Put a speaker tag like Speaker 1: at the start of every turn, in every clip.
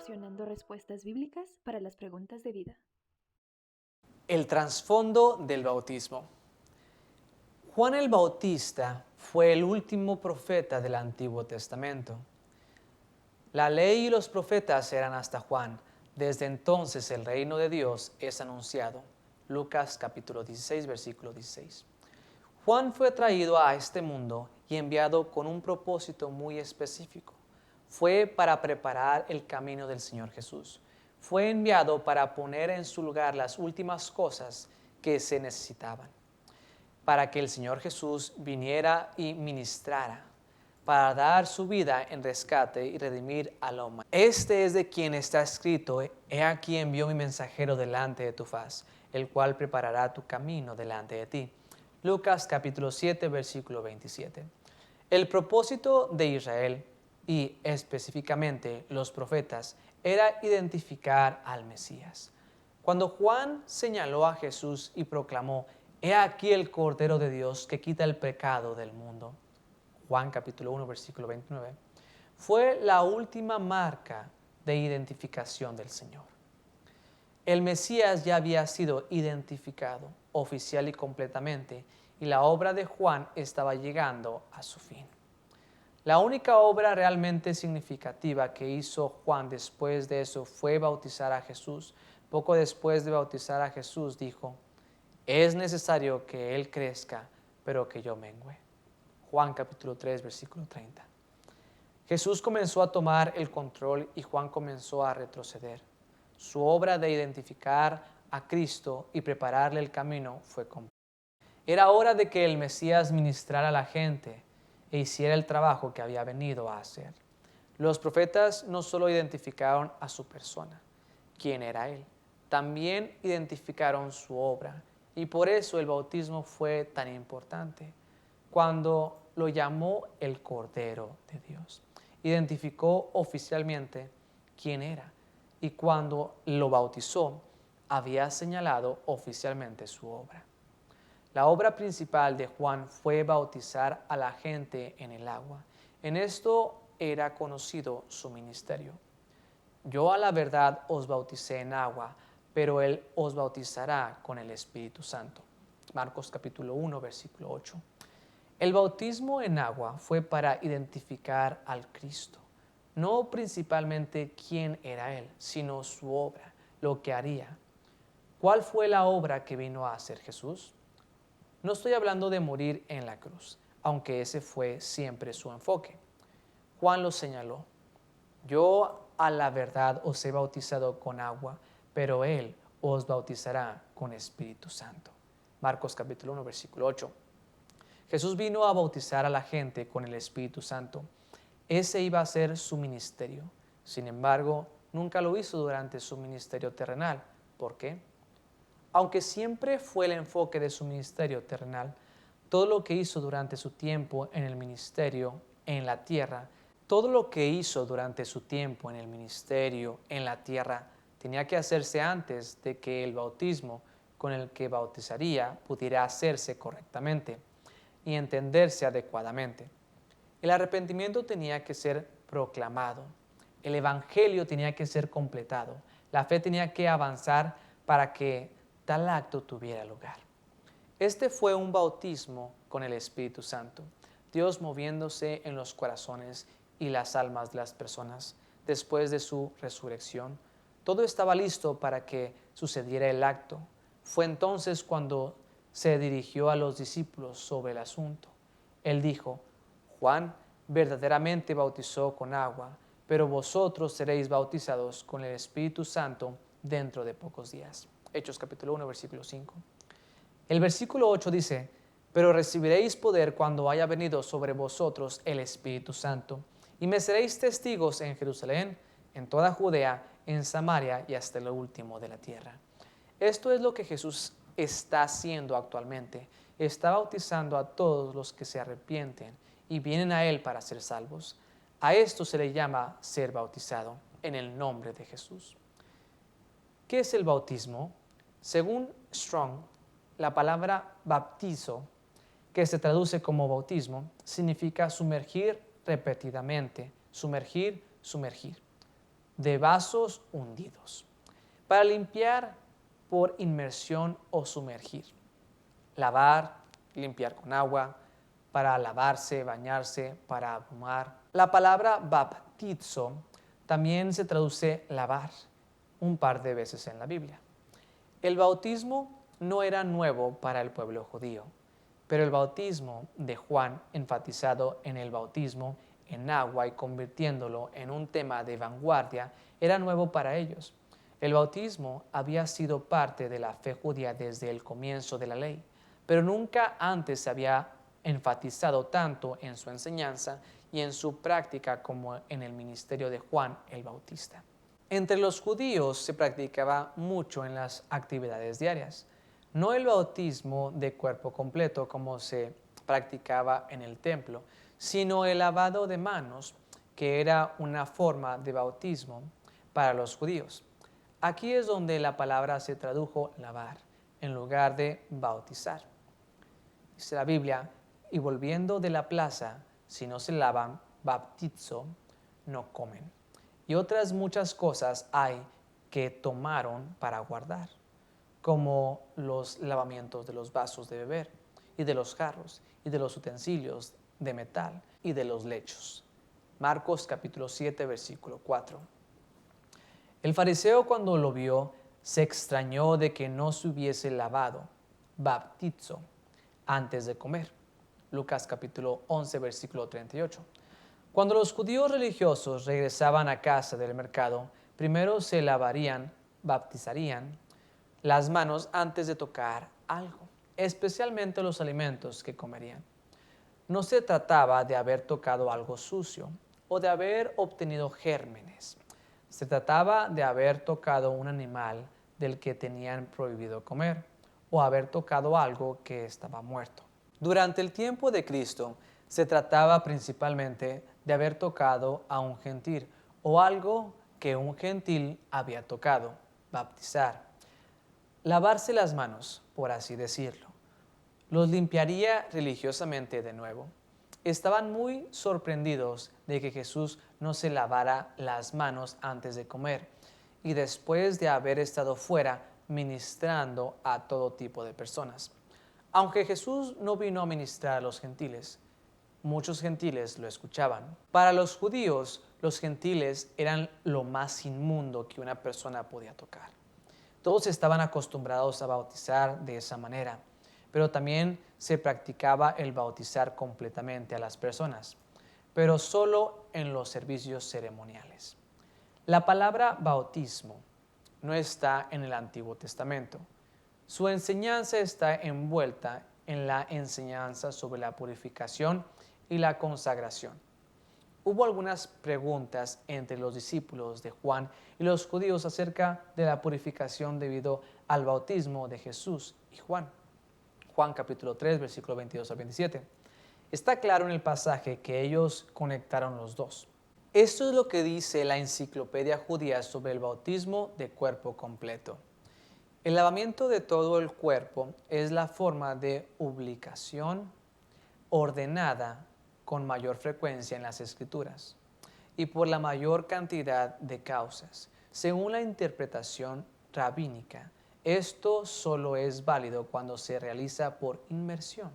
Speaker 1: proporcionando respuestas bíblicas para las preguntas de vida.
Speaker 2: El trasfondo del bautismo. Juan el Bautista fue el último profeta del Antiguo Testamento. La ley y los profetas eran hasta Juan. Desde entonces el reino de Dios es anunciado. Lucas capítulo 16, versículo 16. Juan fue traído a este mundo y enviado con un propósito muy específico. Fue para preparar el camino del Señor Jesús. Fue enviado para poner en su lugar las últimas cosas que se necesitaban, para que el Señor Jesús viniera y ministrara, para dar su vida en rescate y redimir a la humanidad. Este es de quien está escrito: he aquí envió mi mensajero delante de tu faz, el cual preparará tu camino delante de ti. Lucas capítulo 7, versículo 27. El propósito de Israel, y específicamente los profetas, era identificar al Mesías. Cuando Juan señaló a Jesús y proclamó: he aquí el Cordero de Dios que quita el pecado del mundo, Juan capítulo 1, versículo 29, fue la última marca de identificación del Señor. El Mesías ya había sido identificado oficial y completamente, y la obra de Juan estaba llegando a su fin. La única obra realmente significativa que hizo Juan después de eso fue bautizar a Jesús. Poco después de bautizar a Jesús dijo: es necesario que Él crezca, pero que yo mengüe. Juan capítulo 3, versículo 30. Jesús comenzó a tomar el control y Juan comenzó a retroceder. Su obra de identificar a Cristo y prepararle el camino fue completa. Era hora de que el Mesías ministrara a la gente e hiciera el trabajo que había venido a hacer. Los profetas no solo identificaron a su persona, quién era Él, también identificaron su obra, y por eso el bautismo fue tan importante. Cuando lo llamó el Cordero de Dios, identificó oficialmente quién era, y cuando lo bautizó, había señalado oficialmente su obra. La obra principal de Juan fue bautizar a la gente en el agua. En esto era conocido su ministerio. Yo a la verdad os bauticé en agua, pero Él os bautizará con el Espíritu Santo. Marcos capítulo 1, versículo 8. El bautismo en agua fue para identificar al Cristo, no principalmente quién era Él, sino su obra, lo que haría. ¿Cuál fue la obra que vino a hacer Jesús? No estoy hablando de morir en la cruz, aunque ese fue siempre su enfoque. Juan lo señaló: yo a la verdad os he bautizado con agua, pero Él os bautizará con Espíritu Santo. Marcos capítulo 1, versículo 8. Jesús vino a bautizar a la gente con el Espíritu Santo. Ese iba a ser su ministerio. Sin embargo, nunca lo hizo durante su ministerio terrenal. ¿Por qué? Aunque siempre fue el enfoque de su ministerio terrenal, todo lo que hizo durante su tiempo en el ministerio en la tierra, tenía que hacerse antes de que el bautismo con el que bautizaría pudiera hacerse correctamente y entenderse adecuadamente. El arrepentimiento tenía que ser proclamado, el evangelio tenía que ser completado, la fe tenía que avanzar para que tal acto tuviera lugar. Este fue un bautismo con el Espíritu Santo, Dios moviéndose en los corazones y las almas de las personas después de su resurrección. Todo estaba listo para que sucediera el acto. Fue entonces cuando se dirigió a los discípulos sobre el asunto. Él dijo: Juan verdaderamente bautizó con agua, pero vosotros seréis bautizados con el Espíritu Santo dentro de pocos días. Hechos capítulo 1, versículo 5. El versículo 8 dice: pero recibiréis poder cuando haya venido sobre vosotros el Espíritu Santo, y me seréis testigos en Jerusalén, en toda Judea, en Samaria y hasta lo último de la tierra. Esto es lo que Jesús está haciendo actualmente. Está bautizando a todos los que se arrepienten y vienen a Él para ser salvos. A esto se le llama ser bautizado en el nombre de Jesús. ¿Qué es el bautismo? Según Strong, la palabra baptizo, que se traduce como bautismo, significa sumergir repetidamente, sumergir, sumergir. de vasos hundidos, para limpiar por inmersión o sumergir. Lavar, limpiar con agua, para lavarse, bañarse, para abumar. La palabra baptizo también se traduce lavar un par de veces en la Biblia. El bautismo no era nuevo para el pueblo judío, pero el bautismo de Juan, enfatizado en el bautismo en agua y convirtiéndolo en un tema de vanguardia, era nuevo para ellos. El bautismo había sido parte de la fe judía desde el comienzo de la ley, pero nunca antes se había enfatizado tanto en su enseñanza y en su práctica como en el ministerio de Juan el Bautista. Entre los judíos se practicaba mucho en las actividades diarias, no el bautismo de cuerpo completo como se practicaba en el templo, sino el lavado de manos, que era una forma de bautismo para los judíos. Aquí es donde la palabra se tradujo lavar, en lugar de bautizar. Dice la Biblia, y volviendo de la plaza, si no se lavan, baptizo, no comen. Y otras muchas cosas hay que tomaron para guardar, como los lavamientos de los vasos de beber, y de los jarros, y de los utensilios de metal, y de los lechos. Marcos capítulo 7, versículo 4. El fariseo, cuando lo vio, se extrañó de que no se hubiese lavado, baptizo, antes de comer. Lucas capítulo 11, versículo 38. Cuando los judíos religiosos regresaban a casa del mercado, primero se lavarían, baptizarían las manos antes de tocar algo, especialmente los alimentos que comerían. No se trataba de haber tocado algo sucio o de haber obtenido gérmenes. Se trataba de haber tocado un animal del que tenían prohibido comer o haber tocado algo que estaba muerto. Durante el tiempo de Cristo, se trataba principalmente de haber tocado a un gentil o algo que un gentil había tocado, baptizar. Lavarse las manos, por así decirlo, los limpiaría religiosamente de nuevo. Estaban muy sorprendidos de que Jesús no se lavara las manos antes de comer y después de haber estado fuera ministrando a todo tipo de personas. Aunque Jesús no vino a ministrar a los gentiles, muchos gentiles lo escuchaban. Para los judíos, los gentiles eran lo más inmundo que una persona podía tocar. Todos estaban acostumbrados a bautizar de esa manera, pero también se practicaba el bautizar completamente a las personas, pero solo en los servicios ceremoniales. La palabra bautismo no está en el Antiguo Testamento. Su enseñanza está envuelta en la enseñanza sobre la purificación y la consagración. Hubo algunas preguntas entre los discípulos de Juan y los judíos acerca de la purificación debido al bautismo de Jesús y Juan. Juan capítulo 3, versículo 22 al 27. Está claro en el pasaje que ellos conectaron los dos. Esto es lo que dice la enciclopedia judía sobre el bautismo de cuerpo completo. El lavamiento de todo el cuerpo es la forma de ubicación ordenada con mayor frecuencia en las Escrituras y por la mayor cantidad de causas. Según la interpretación rabínica, esto solo es válido cuando se realiza por inmersión,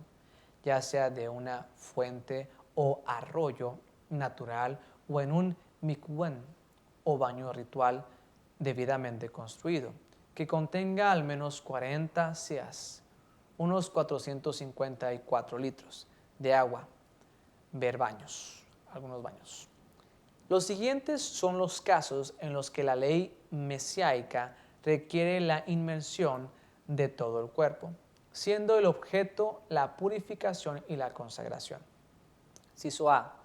Speaker 2: ya sea de una fuente o arroyo natural o en un mikvén o baño ritual debidamente construido, que contenga al menos 40 seas, unos 454 litros de agua, ver baños, algunos baños. Los siguientes son los casos en los que la ley mesiánica requiere la inmersión de todo el cuerpo, siendo el objeto la purificación y la consagración. Inciso A.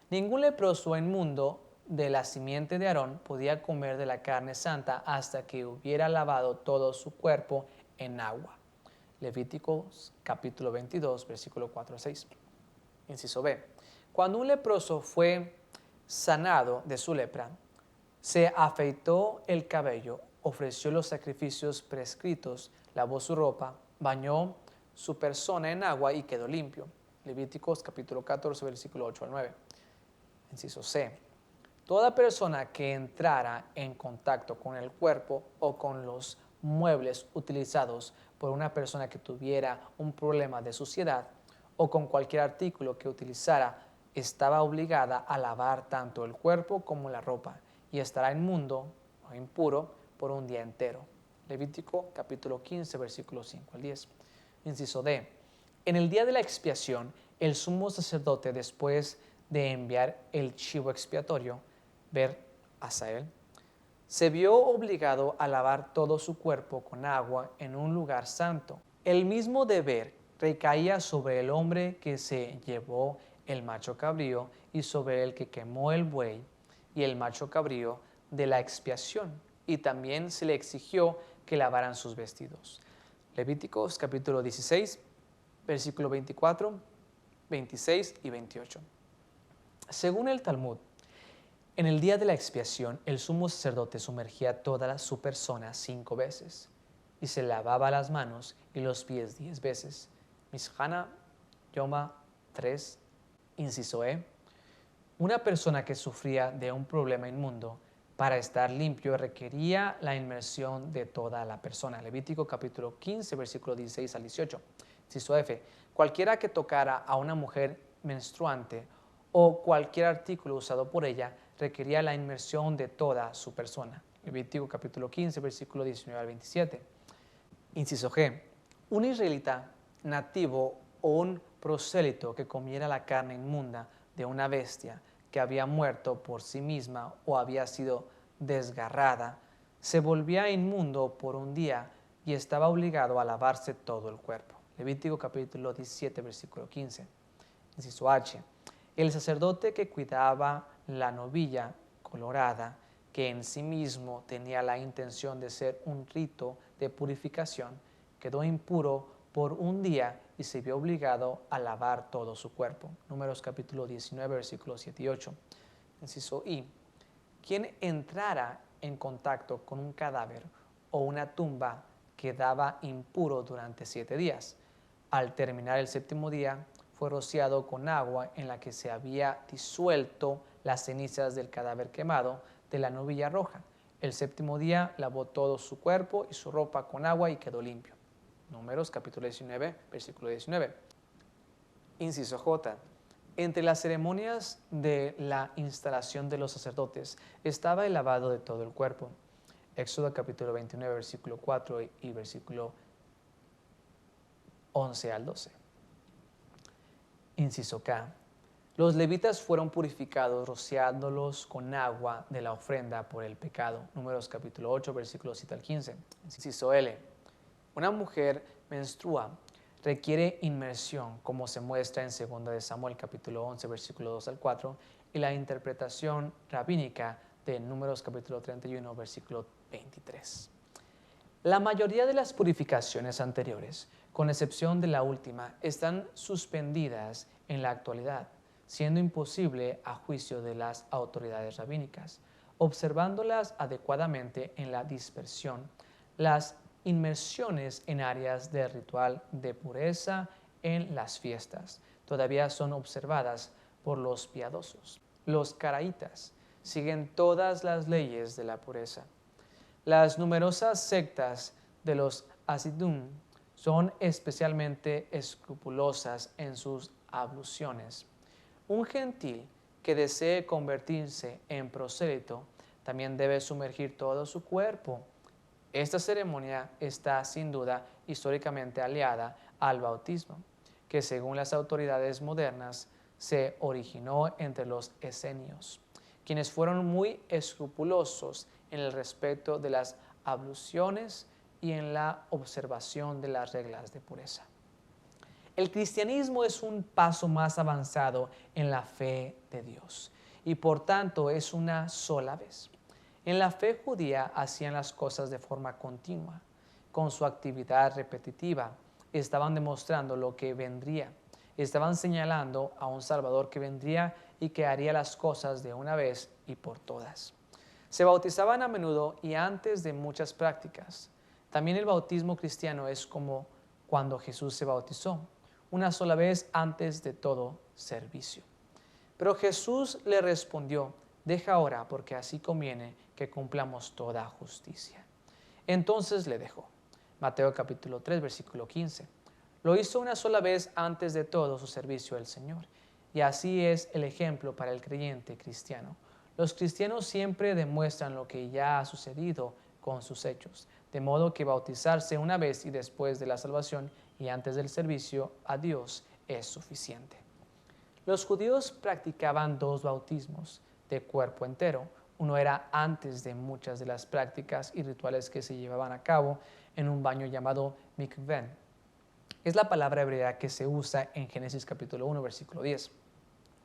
Speaker 2: Ningún leproso inmundo de la simiente de Aarón podía comer de la carne santa hasta que hubiera lavado todo su cuerpo en agua. Levíticos capítulo 22, versículo 4 a 6. Inciso B. Cuando un leproso fue sanado de su lepra, se afeitó el cabello, ofreció los sacrificios prescritos, lavó su ropa, bañó su persona en agua y quedó limpio. Levíticos capítulo 14, versículo 8 al 9. Inciso C. Toda persona que entrara en contacto con el cuerpo o con los muebles utilizados por una persona que tuviera un problema de suciedad o con cualquier artículo que utilizara estaba obligada a lavar tanto el cuerpo como la ropa y estará inmundo o impuro por un día entero. Levítico capítulo 15, versículos 5 al 10. Inciso D. En el día de la expiación, el sumo sacerdote, después de enviar el chivo expiatorio, ver Asael, se vio obligado a lavar todo su cuerpo con agua en un lugar santo. El mismo deber recaía sobre el hombre que se llevó el macho cabrío y sobre el que quemó el buey y el macho cabrío de la expiación, y también se le exigió que lavaran sus vestidos. Levíticos capítulo 16, versículo 24, 26 y 28. Según el Talmud, en el día de la expiación, el sumo sacerdote sumergía toda su persona 5 veces y se lavaba las manos y los pies 10 veces. Mishana, Yoma 3, inciso E. Una persona que sufría de un problema inmundo, para estar limpio requería la inmersión de toda la persona. Levítico capítulo 15, versículo 16 al 18. Inciso F. Cualquiera que tocara a una mujer menstruante o cualquier artículo usado por ella requería la inmersión de toda su persona. Levítico capítulo 15, versículo 19 al 27. Inciso G. Un israelita nativo o un prosélito que comiera la carne inmunda de una bestia que había muerto por sí misma o había sido desgarrada, se volvía inmundo por un día y estaba obligado a lavarse todo el cuerpo. Levítico capítulo 17, versículo 15. Inciso H. El sacerdote que cuidaba la novilla colorada, que en sí mismo tenía la intención de ser un rito de purificación, quedó impuro por un día y se vio obligado a lavar todo su cuerpo. Números capítulo 19, versículos 7 y 8. Inciso I. Quien entrara en contacto con un cadáver o una tumba quedaba impuro durante 7 días. Al terminar el séptimo día, fue rociado con agua en la que se había disuelto las cenizas del cadáver quemado de la novilla roja. El séptimo día lavó todo su cuerpo y su ropa con agua y quedó limpio. Números capítulo 19, versículo 19. Inciso J. Entre las ceremonias de la instalación de los sacerdotes estaba el lavado de todo el cuerpo. Éxodo capítulo 29, versículo 4 y versículo 11 al 12. Inciso K. Los levitas fueron purificados rociándolos con agua de la ofrenda por el pecado. Números capítulo 8, versículos 7 al 15. Inciso L. Una mujer menstrua requiere inmersión, como se muestra en 2 de Samuel capítulo 11, versículo 2 al 4, y la interpretación rabínica de Números capítulo 31, versículo 23. La mayoría de las purificaciones anteriores, con excepción de la última, están suspendidas en la actualidad, siendo imposible a juicio de las autoridades rabínicas. Observándolas adecuadamente en la dispersión, las inmersiones en áreas de ritual de pureza en las fiestas todavía son observadas por los piadosos. Los caraítas siguen todas las leyes de la pureza. Las numerosas sectas de los Hasidim son especialmente escrupulosas en sus abluciones. Un gentil que desee convertirse en prosélito también debe sumergir todo su cuerpo. Esta ceremonia está sin duda históricamente aliada al bautismo, que según las autoridades modernas se originó entre los esenios, quienes fueron muy escrupulosos en el respeto de las abluciones y en la observación de las reglas de pureza. El cristianismo es un paso más avanzado en la fe de Dios y por tanto es una sola vez. En la fe judía hacían las cosas de forma continua. Con su actividad repetitiva estaban demostrando lo que vendría. Estaban señalando a un Salvador que vendría y que haría las cosas de una vez y por todas. Se bautizaban a menudo y antes de muchas prácticas. También el bautismo cristiano es como cuando Jesús se bautizó, una sola vez antes de todo servicio. Pero Jesús le respondió: deja ahora, porque así conviene que cumplamos toda justicia. Entonces le dejó. Mateo capítulo 3, versículo 15. Lo hizo una sola vez antes de todo su servicio al Señor. Y así es el ejemplo para el creyente cristiano. Los cristianos siempre demuestran lo que ya ha sucedido con sus hechos, de modo que bautizarse una vez y después de la salvación y antes del servicio a Dios es suficiente. Los judíos practicaban dos bautismos de cuerpo entero. Uno era antes de muchas de las prácticas y rituales que se llevaban a cabo en un baño llamado mikveh. Es la palabra hebrea que se usa en Génesis capítulo 1, versículo 10,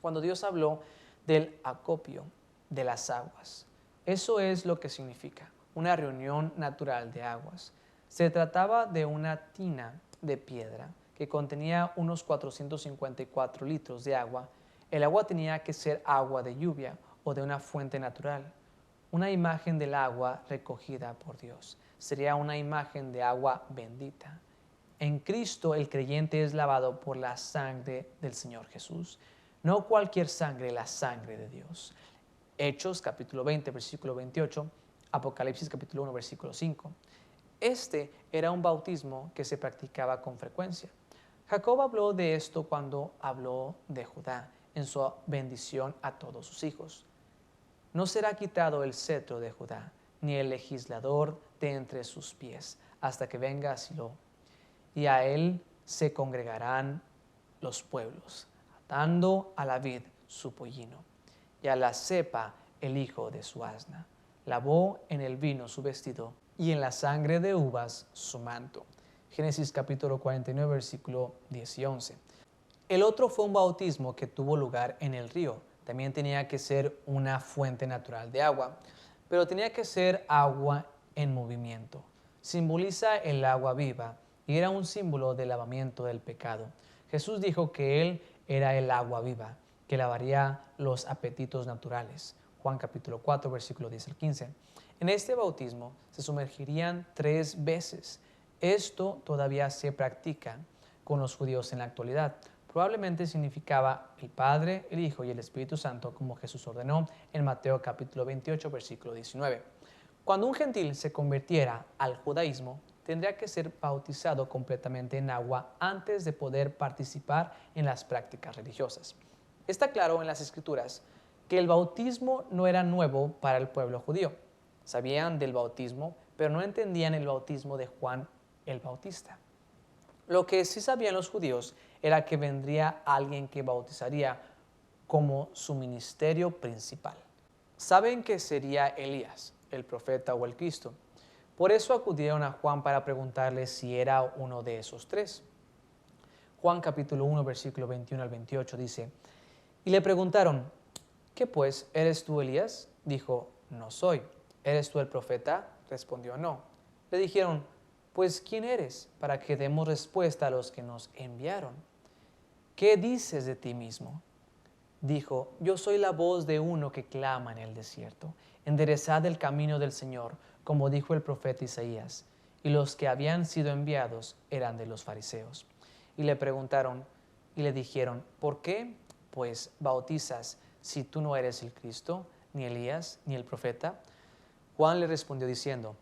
Speaker 2: cuando Dios habló del acopio de las aguas. Eso es lo que significa, una reunión natural de aguas. Se trataba de una tina de piedra que contenía unos 454 litros de agua. El agua tenía que ser agua de lluvia o de una fuente natural. Una imagen del agua recogida por Dios. Sería una imagen de agua bendita. En Cristo el creyente es lavado por la sangre del Señor Jesús. No cualquier sangre, la sangre de Dios. Hechos capítulo 20, versículo 28, Apocalipsis capítulo 1, versículo 5. Este era un bautismo que se practicaba con frecuencia. Jacob habló de esto cuando habló de Judá en su bendición a todos sus hijos. No será quitado el cetro de Judá, ni el legislador de entre sus pies, hasta que venga a Silo. Y a él se congregarán los pueblos, atando a la vid su pollino, y a la cepa el hijo de su asna. Lavó en el vino su vestido, y en la sangre de uvas su manto. Génesis capítulo 49, versículo 10 y 11. El otro fue un bautismo que tuvo lugar en el río. También tenía que ser una fuente natural de agua, pero tenía que ser agua en movimiento. Simboliza el agua viva y era un símbolo del lavamiento del pecado. Jesús dijo que Él era el agua viva, que lavaría los apetitos naturales. Juan capítulo 4, versículo 10 al 15. En este bautismo se sumergirían 3 veces. Esto todavía se practica con los judíos en la actualidad. Probablemente significaba el Padre, el Hijo y el Espíritu Santo, como Jesús ordenó en Mateo capítulo 28, versículo 19. Cuando un gentil se convirtiera al judaísmo, tendría que ser bautizado completamente en agua antes de poder participar en las prácticas religiosas. Está claro en las Escrituras que el bautismo no era nuevo para el pueblo judío. Sabían del bautismo, pero no entendían el bautismo de Juan el Bautista. Lo que sí sabían los judíos era que vendría alguien que bautizaría como su ministerio principal. Saben que sería Elías, el profeta o el Cristo. Por eso acudieron a Juan para preguntarle si era uno de esos 3. Juan capítulo 1, versículo 21 al 28 dice, y le preguntaron, ¿qué pues? ¿Eres tú Elías? Dijo, no soy. ¿Eres tú el profeta? Respondió, no. Le dijeron, pues ¿quién eres? Para que demos respuesta a los que nos enviaron. ¿Qué dices de ti mismo? Dijo, yo soy la voz de uno que clama en el desierto. Enderezad el camino del Señor, como dijo el profeta Isaías. Y los que habían sido enviados eran de los fariseos. Y le preguntaron y le dijeron, ¿por qué pues bautizas si tú no eres el Cristo, ni Elías, ni el profeta? Juan le respondió diciendo,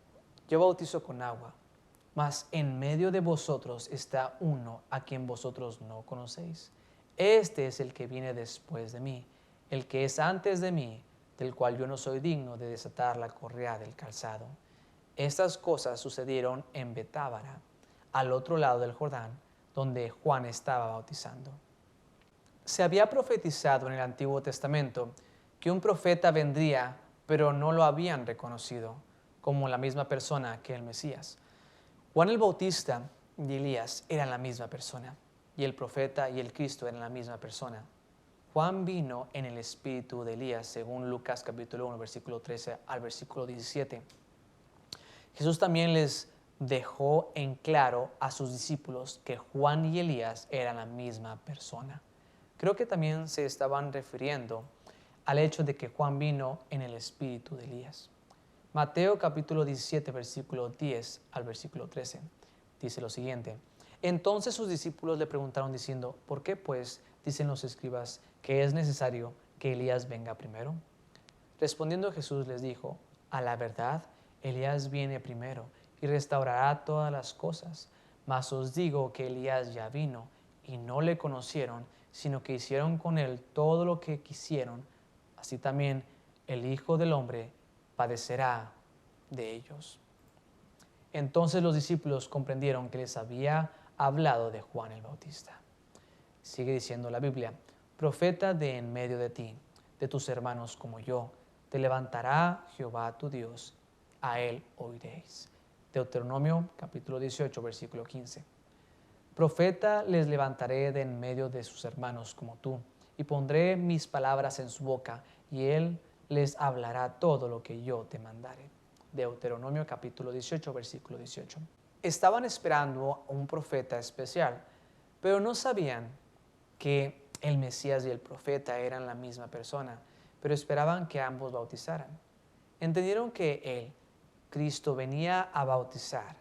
Speaker 2: yo bautizo con agua, mas en medio de vosotros está uno a quien vosotros no conocéis. Este es el que viene después de mí, el que es antes de mí, del cual yo no soy digno de desatar la correa del calzado. Estas cosas sucedieron en Betábara, al otro lado del Jordán, donde Juan estaba bautizando. Se había profetizado en el Antiguo Testamento que un profeta vendría, pero no lo habían reconocido como la misma persona que el Mesías. Juan el Bautista y Elías eran la misma persona, y el profeta y el Cristo eran la misma persona. Juan vino en el espíritu de Elías, según Lucas capítulo 1, versículo 13 al versículo 17. Jesús también les dejó en claro a sus discípulos que Juan y Elías eran la misma persona. Creo que también se estaban refiriendo al hecho de que Juan vino en el espíritu de Elías. Mateo capítulo 17, versículo 10 al versículo 13, dice lo siguiente. Entonces sus discípulos le preguntaron diciendo, ¿por qué pues dicen los escribas que es necesario que Elías venga primero? Respondiendo Jesús les dijo, a la verdad, Elías viene primero y restaurará todas las cosas. Mas os digo que Elías ya vino y no le conocieron, sino que hicieron con él todo lo que quisieron. Así también el Hijo del Hombre padecerá de ellos. Entonces los discípulos comprendieron que les había hablado de Juan el Bautista. Sigue diciendo la Biblia, profeta de en medio de ti, de tus hermanos como yo, te levantará Jehová tu Dios, a él oiréis. Deuteronomio capítulo 18, versículo 15. Profeta les levantaré de en medio de sus hermanos como tú, y pondré mis palabras en su boca, y él les hablará todo lo que yo te mandare. Deuteronomio capítulo 18, versículo 18. Estaban esperando a un profeta especial, pero no sabían que el Mesías y el profeta eran la misma persona, pero esperaban que ambos bautizaran. Entendieron que él, Cristo, venía a bautizar,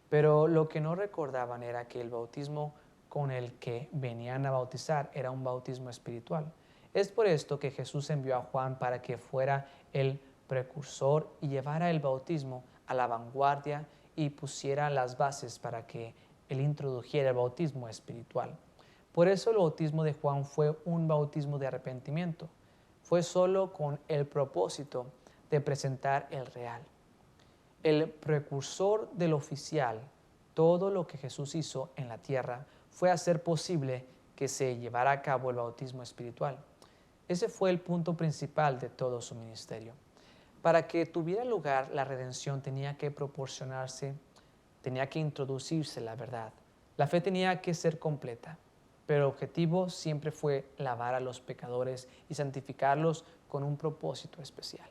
Speaker 2: pero lo que no recordaban era que el bautismo con el que venían a bautizar era un bautismo espiritual. Es por esto que Jesús envió a Juan para que fuera el precursor y llevara el bautismo a la vanguardia y pusiera las bases para que él introdujera el bautismo espiritual. Por eso el bautismo de Juan fue un bautismo de arrepentimiento. Fue solo con el propósito de presentar el real. El precursor del oficial, todo lo que Jesús hizo en la tierra, fue hacer posible que se llevara a cabo el bautismo espiritual. Ese fue el punto principal de todo su ministerio. Para que tuviera lugar la redención tenía que proporcionarse, tenía que introducirse la verdad. La fe tenía que ser completa, pero el objetivo siempre fue lavar a los pecadores y santificarlos con un propósito especial.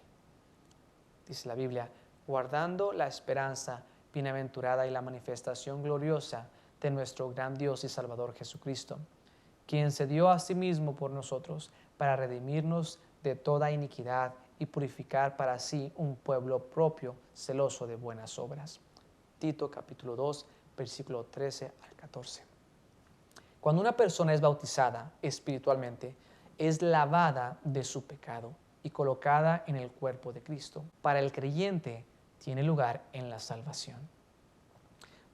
Speaker 2: Dice la Biblia, guardando la esperanza bienaventurada y la manifestación gloriosa de nuestro gran Dios y Salvador Jesucristo, quien se dio a sí mismo por nosotros para redimirnos de toda iniquidad y purificar para sí un pueblo propio, celoso de buenas obras. Tito capítulo 2, versículo 13 al 14. Cuando una persona es bautizada espiritualmente, es lavada de su pecado y colocada en el cuerpo de Cristo. Para el creyente tiene lugar en la salvación.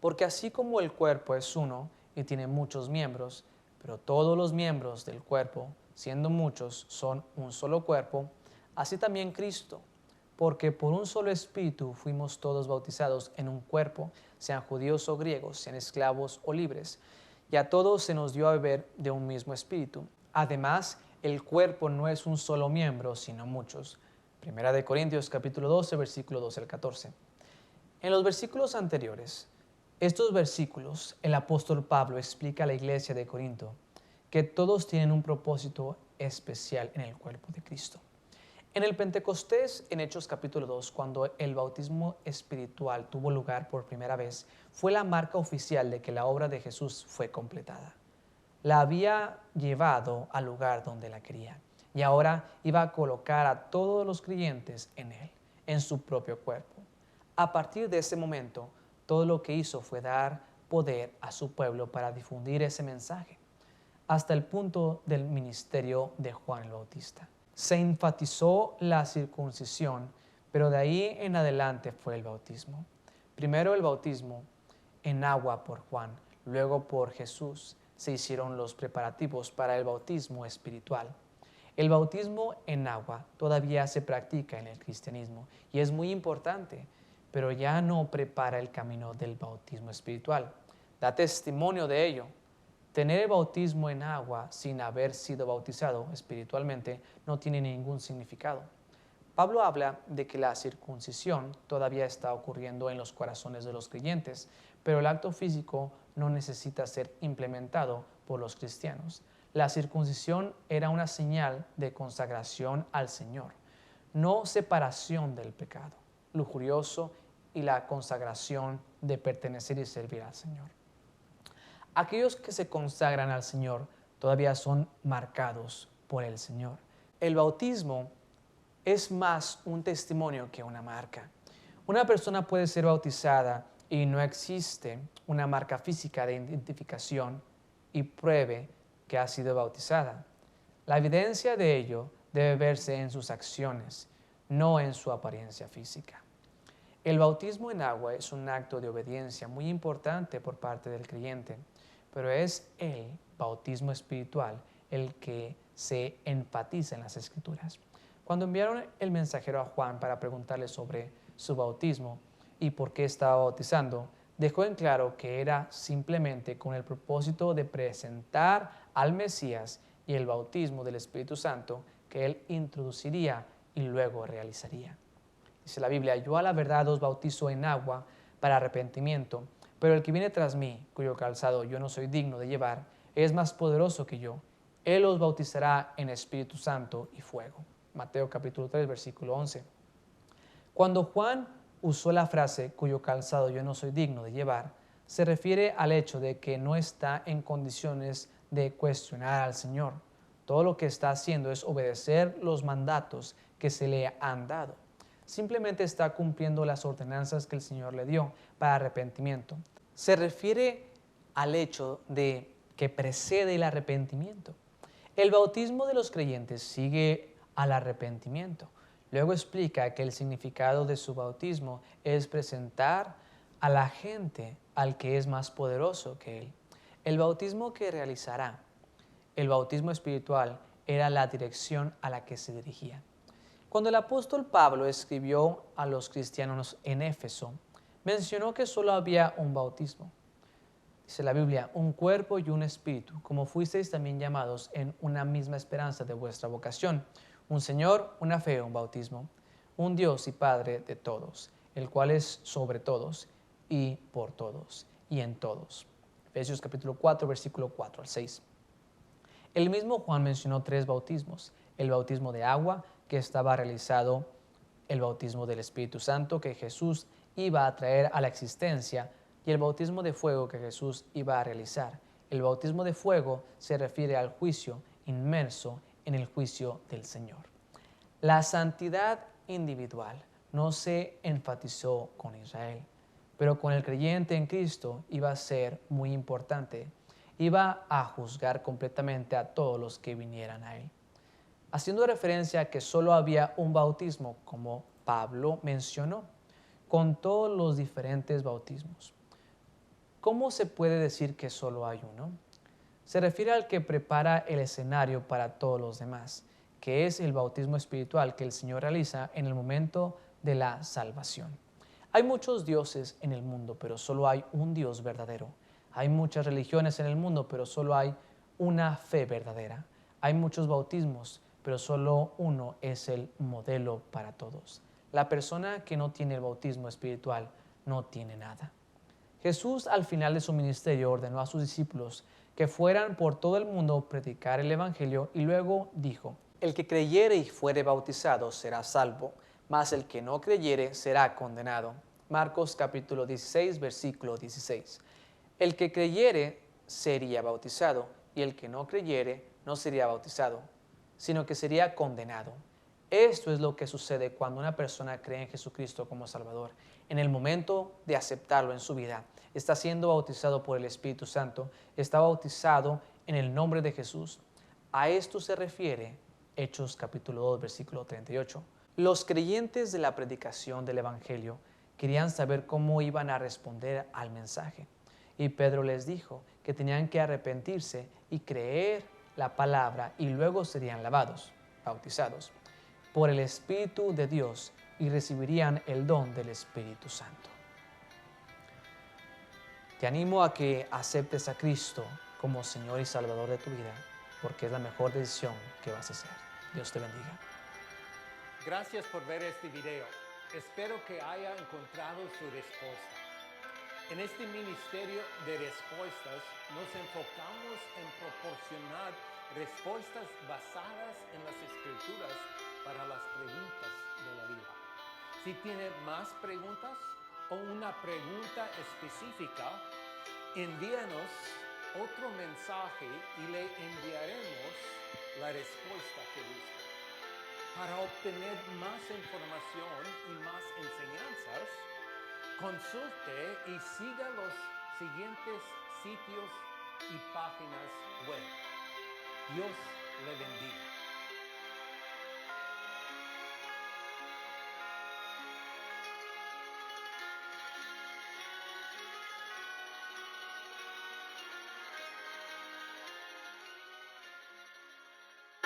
Speaker 2: Porque así como el cuerpo es uno y tiene muchos miembros, pero todos los miembros del cuerpo, siendo muchos, son un solo cuerpo, así también Cristo. Porque por un solo espíritu fuimos todos bautizados en un cuerpo, sean judíos o griegos, sean esclavos o libres, y a todos se nos dio a beber de un mismo espíritu. Además, el cuerpo no es un solo miembro, sino muchos. Primera de Corintios capítulo 12, versículo 12 al 14. En los versículos anteriores, estos versículos, el apóstol Pablo explica a la iglesia de Corinto que todos tienen un propósito especial en el cuerpo de Cristo. En el Pentecostés, en Hechos capítulo 2, cuando el bautismo espiritual tuvo lugar por primera vez, fue la marca oficial de que la obra de Jesús fue completada. La había llevado al lugar donde la quería y ahora iba a colocar a todos los creyentes en él, en su propio cuerpo. A partir de ese momento, todo lo que hizo fue dar poder a su pueblo para difundir ese mensaje, hasta el punto del ministerio de Juan el Bautista. Se enfatizó la circuncisión, pero de ahí en adelante fue el bautismo. Primero el bautismo en agua por Juan, luego por Jesús se hicieron los preparativos para el bautismo espiritual. El bautismo en agua todavía se practica en el cristianismo y es muy importante, pero ya no prepara el camino del bautismo espiritual. Da testimonio de ello. Tener el bautismo en agua sin haber sido bautizado espiritualmente no tiene ningún significado. Pablo habla de que la circuncisión todavía está ocurriendo en los corazones de los creyentes, pero el acto físico no necesita ser implementado por los cristianos. La circuncisión era una señal de consagración al Señor, no separación del pecado lujurioso y la consagración de pertenecer y servir al Señor. Aquellos que se consagran al Señor todavía son marcados por el Señor. El bautismo es más un testimonio que una marca. Una persona puede ser bautizada y no existe una marca física de identificación y pruebe que ha sido bautizada. La evidencia de ello debe verse en sus acciones, no en su apariencia física. El bautismo en agua es un acto de obediencia muy importante por parte del creyente, pero es el bautismo espiritual el que se enfatiza en las Escrituras. Cuando enviaron el mensajero a Juan para preguntarle sobre su bautismo y por qué estaba bautizando, dejó en claro que era simplemente con el propósito de presentar al Mesías y el bautismo del Espíritu Santo que él introduciría y luego realizaría. Dice la Biblia, yo a la verdad os bautizo en agua para arrepentimiento, pero el que viene tras mí, cuyo calzado yo no soy digno de llevar, es más poderoso que yo. Él os bautizará en Espíritu Santo y fuego. Mateo capítulo 3, versículo 11. Cuando Juan usó la frase, cuyo calzado yo no soy digno de llevar, se refiere al hecho de que no está en condiciones de cuestionar al Señor. Todo lo que está haciendo es obedecer los mandatos que se le han dado. Simplemente está cumpliendo las ordenanzas que el Señor le dio para arrepentimiento. Se refiere al hecho de que precede el arrepentimiento. El bautismo de los creyentes sigue al arrepentimiento. Luego explica que el significado de su bautismo es presentar a la gente al que es más poderoso que él. El bautismo que realizará, el bautismo espiritual, era la dirección a la que se dirigía. Cuando el apóstol Pablo escribió a los cristianos en Éfeso, mencionó que solo había un bautismo. Dice la Biblia, un cuerpo y un espíritu, como fuisteis también llamados en una misma esperanza de vuestra vocación. Un Señor, una fe, un bautismo. Un Dios y Padre de todos, el cual es sobre todos y por todos y en todos. Efesios capítulo 4, versículo 4 al 6. El mismo Juan mencionó 3 bautismos. El bautismo de agua, que estaba realizado, el bautismo del Espíritu Santo, que Jesús iba a traer a la existencia, y el bautismo de fuego que Jesús iba a realizar. El bautismo de fuego se refiere al juicio inmerso en el juicio del Señor. La santidad individual no se enfatizó con Israel, pero con el creyente en Cristo iba a ser muy importante. Iba a juzgar completamente a todos los que vinieran a él. Haciendo referencia a que solo había un bautismo, como Pablo mencionó, con todos los diferentes bautismos. ¿Cómo se puede decir que solo hay uno? Se refiere al que prepara el escenario para todos los demás, que es el bautismo espiritual que el Señor realiza en el momento de la salvación. Hay muchos dioses en el mundo, pero solo hay un Dios verdadero. Hay muchas religiones en el mundo, pero solo hay una fe verdadera. Hay muchos bautismos, pero solo uno es el modelo para todos. La persona que no tiene el bautismo espiritual no tiene nada. Jesús, al final de su ministerio, ordenó a sus discípulos que fueran por todo el mundo a predicar el evangelio y luego dijo: el que creyere y fuere bautizado será salvo, mas el que no creyere será condenado. Marcos capítulo 16, versículo 16. El que creyere sería bautizado, y el que no creyere no sería bautizado, sino que sería condenado. Esto es lo que sucede cuando una persona cree en Jesucristo como Salvador. En el momento de aceptarlo en su vida, está siendo bautizado por el Espíritu Santo, está bautizado en el nombre de Jesús. A esto se refiere Hechos capítulo 2, versículo 38. Los creyentes de la predicación del Evangelio querían saber cómo iban a responder al mensaje. Y Pedro les dijo que tenían que arrepentirse y creer la palabra y luego serían lavados, bautizados por el Espíritu de Dios y recibirían el don del Espíritu Santo. Te animo a que aceptes a Cristo como Señor y Salvador de tu vida, porque es la mejor decisión que vas a hacer. Dios te bendiga.
Speaker 3: Gracias por ver este video. Espero que haya encontrado su respuesta. En este ministerio de respuestas nos enfocamos en proporcionar respuestas basadas en las Escrituras para las preguntas de la vida. Si tiene más preguntas o una pregunta específica, envíanos otro mensaje y le enviaremos la respuesta que busca. Para obtener más información y más enseñanzas, consulte y siga los siguientes sitios y páginas web. Dios le bendiga.